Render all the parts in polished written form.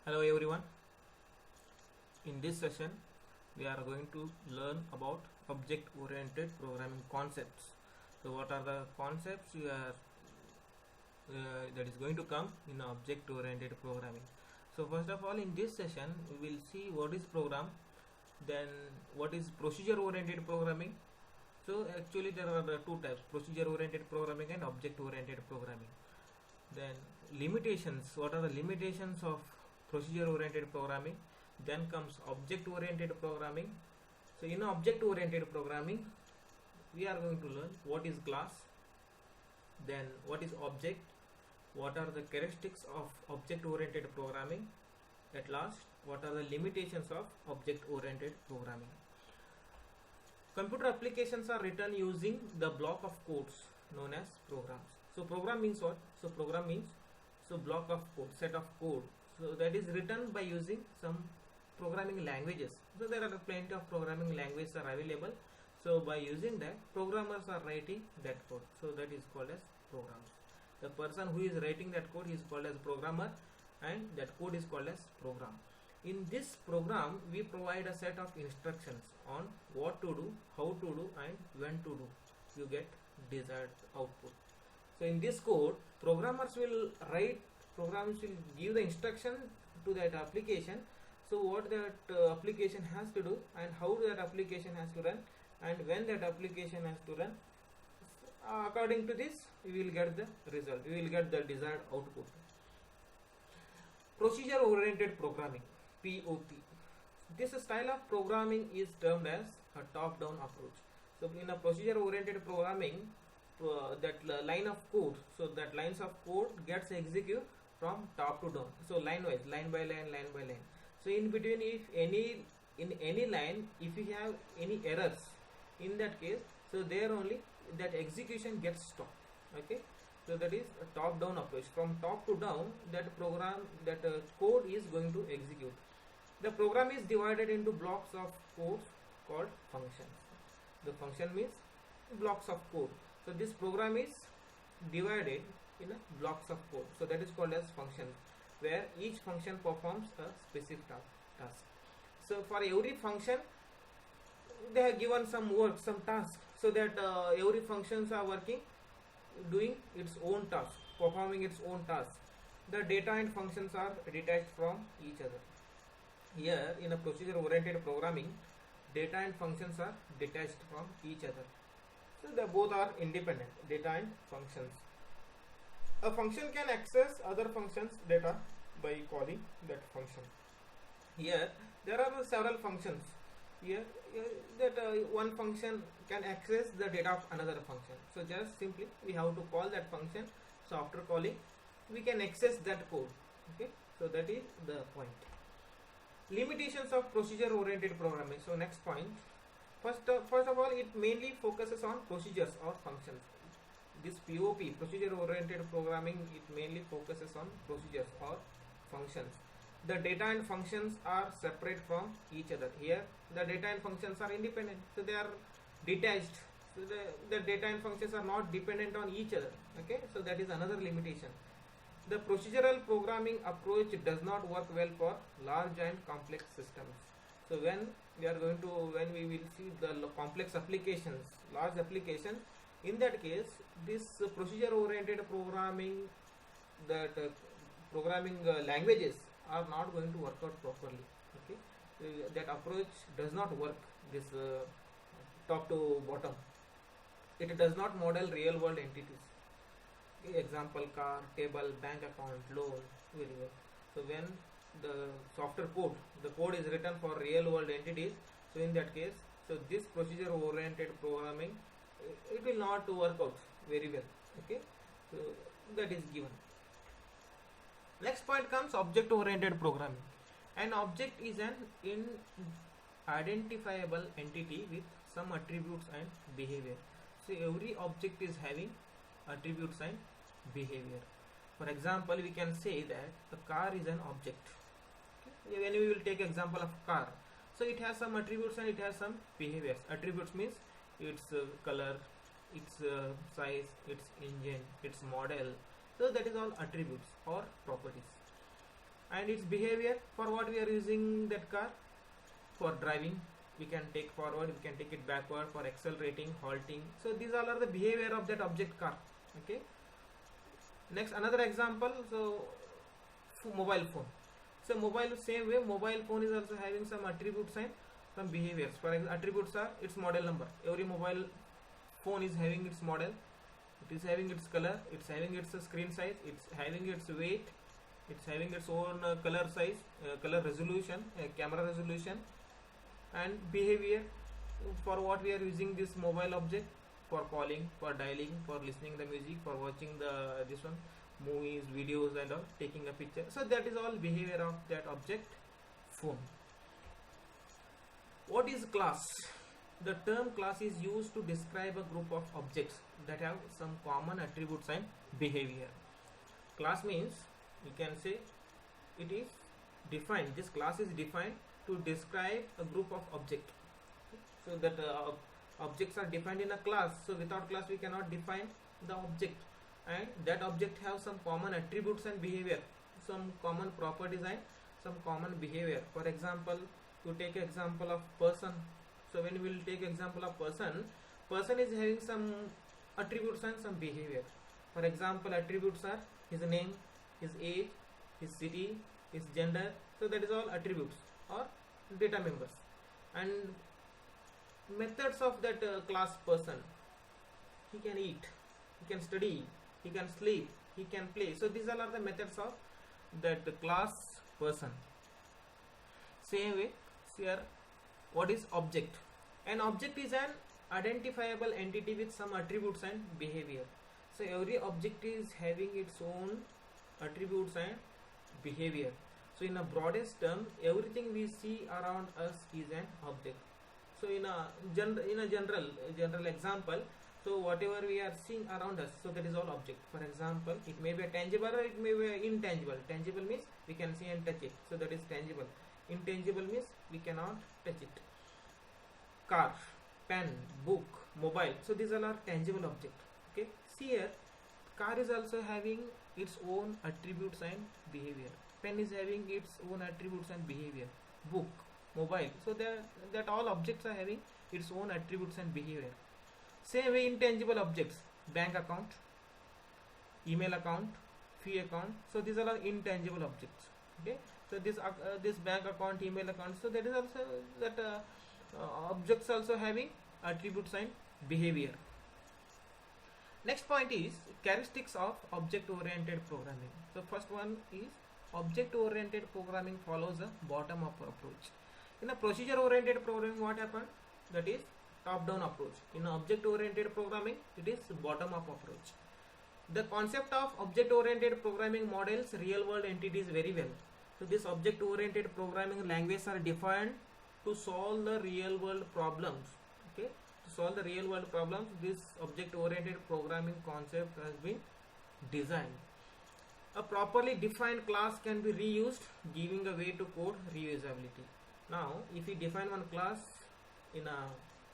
Hello everyone. In this session we are going to learn about object oriented programming concepts. So what are the concepts that is going to come in object oriented programming? So first of all, in this session we will see what is program, then what is procedure oriented programming. So actually there are the two types, procedure oriented programming and object oriented programming. Then limitations, what are the limitations of procedure oriented programming. Then comes object oriented programming. So in object oriented programming we are going to learn what is class, then what is object, what are the characteristics of object oriented programming, at last what are the limitations of object oriented programming. Computer applications are written using the block of codes known as programs. So program means what? So program means block of code, set of code. So that is written by using some programming languages. So there are plenty of programming languages are available. So by using that, programmers are writing that code. So that is called as programs. The person who is writing that code is called as programmer, and that code is called as program. In this program we provide a set of instructions on what to do, how to do, and when to do. You get desired output. So in this code, programmers will give the instruction to that application. So what that application has to do, and how that application has to run, and when that application has to run. According to this, we will get the result. We will get the desired output. Procedure oriented programming, POP. This style of programming is termed as a top-down approach. So in a procedure oriented programming, that line of code, so that lines of code gets executed from top to down. So line wise, line by line. So in between, if in any line, if you have any errors, in that case, so there only that execution gets stopped. Okay. So that is a top down approach. From top to down, that code is going to execute. The program is divided into blocks of code called functions. The function means blocks of code. So this program is divided in blocks of code. So that is called as functions, where each function performs a specific task. So for every function they have given some work, some task, so that every functions are doing its own task, performing its own task. The data and functions are detached from each other. Here in a procedure oriented programming, data and functions are detached from each other. So they both are independent, data and functions. A function can access other functions data by calling that function. Here there are several functions. Here that one function can access the data of another function. So just simply we have to call that function. So after calling, we can access that code. Okay. So that is the point. Limitations of procedure oriented programming. So next point. First of all, it mainly focuses on procedures or functions. This POP, procedure oriented programming, it mainly focuses on procedures or functions. The data and functions are separate from each other. Here the data and functions are independent, so they are detached. So the data and functions are not dependent on each other. Okay, so that is another limitation. The procedural programming approach does not work well for large and complex systems. So when we will see the complex applications, large applications, in that case, this procedure oriented programming, that programming languages are not going to work out properly. Okay, that approach does not work. This top to bottom, it does not model real world entities. Example, car, table, bank account, loan, very well. So when the software code, the code is written for real world entities, so in that case, so this procedure oriented programming, it will not work out very well. Okay, so that is given. Next point comes object oriented programming. An object is an identifiable entity with some attributes and behavior. So every object is having attributes and behavior. For example, we can say that the car is an object. Okay. When we will take example of car, so it has some attributes and it has some behaviors. Attributes means its color, its size, its engine, its model. So that is all attributes or properties. and its behavior. For what we are using that car? For driving. We can take forward, we can take it backward, for accelerating, halting. So these all are the behavior of that object car. Okay. Next, another example. So mobile phone. So mobile, same way, mobile phone is also having some attributes and some behaviors. For example, attributes are its model number. Every mobile phone is having its model, it is having its color, it's having its screen size, it's having its weight, it's having its own color size, color resolution, camera resolution, and behavior. For what we are using this mobile object? For calling, for dialing, for listening the music, for watching the this one movies, videos, and all, taking a picture. So that is all behavior of that object phone. What is class? The term class is used to describe a group of objects that have some common attributes and behavior. Class means, you can say, it is defined. This class is defined to describe a group of objects. So that objects are defined in a class. So without class we cannot define the object, and that object have some common attributes and behavior, some common properties and some common behavior. For example, to take example of person. So when we will take example of person, person is having some attributes and some behavior. For example, attributes are his name, his age, his city, his gender. So that is all attributes or data members. And methods of that class person: he can eat, he can study, he can sleep, he can play. So these all are the methods of that class person. Same way here, what is object? An object is an identifiable entity with some attributes and behavior. So every object is having its own attributes and behavior. So in a broadest term, everything we see around us is an object. So in a general example, so whatever we are seeing around us, so that is all object. For example, it may be a tangible or it may be intangible. Tangible means we can see and touch it, so that is tangible. Intangible means we cannot touch it. Car, pen, book, mobile. So these all are tangible objects. Okay. See here, car is also having its own attributes and behavior. Pen is having its own attributes and behavior. Book, mobile. So that all objects are having its own attributes and behavior. Same way, intangible objects: bank account, email account, fee account. So these are all intangible objects. Okay. So this bank account, email account. So that is also that objects also having attributes and behavior. Next point is characteristics of object-oriented programming. So first one is object-oriented programming follows a bottom-up approach. In a procedure-oriented programming, what happened? That is top-down approach. In object-oriented programming, it is bottom-up approach. The concept of object-oriented programming models real-world entities very well. So this object-oriented programming languages are defined to solve the real-world problems. Okay, to solve the real-world problems, this object-oriented programming concept has been designed. A properly defined class can be reused, giving a way to code reusability. Now, if we define one class in a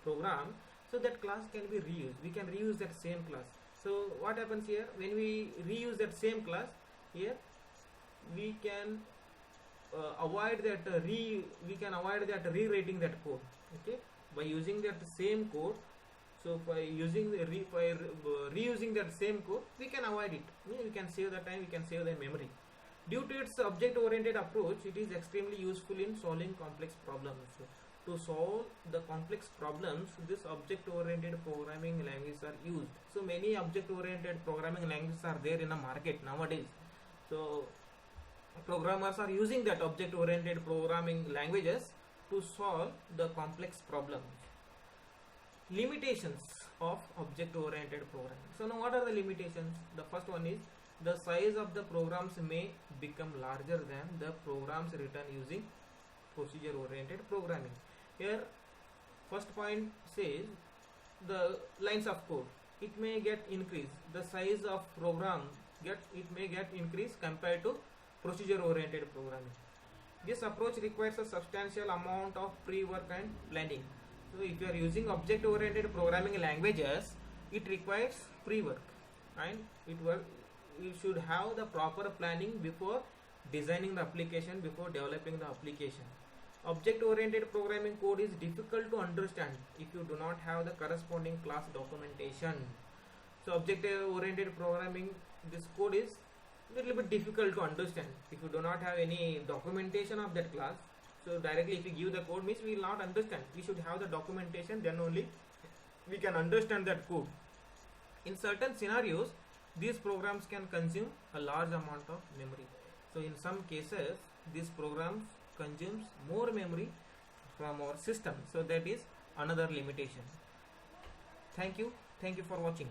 program, so that class can be reused. We can reuse that same class. So what happens here? When we reuse that same class, here we can avoid that rewriting that code. Okay, by using that same code. So by using reusing that same code, we can avoid it. We can save the time, we can save the memory. Due to its object-oriented approach, it is extremely useful in solving complex problems. So, to solve the complex problems, this object-oriented programming languages are used. So many object-oriented programming languages are there in the market nowadays. So programmers are using that object-oriented programming languages to solve the complex problems. Limitations of object-oriented programming. So now what are the limitations? The first one is the size of the programs may become larger than the programs written using procedure-oriented programming. Here first point says the lines of code, it may get increased. The size of program may get increased compared to procedure-oriented programming. This approach requires a substantial amount of pre-work and planning. So if you are using object-oriented programming languages, it requires pre-work, and you should have the proper planning before designing the application before developing the application. Object-oriented programming code is difficult to understand if you do not have the corresponding class documentation. So object-oriented programming, this code is little bit difficult to understand if you do not have any documentation of that class. So directly if you give the code means we will not understand. We should have the documentation, then only we can understand that code. In certain scenarios, these programs can consume a large amount of memory. So in some cases, these programs consumes more memory from our system. So that is another limitation. Thank you for watching.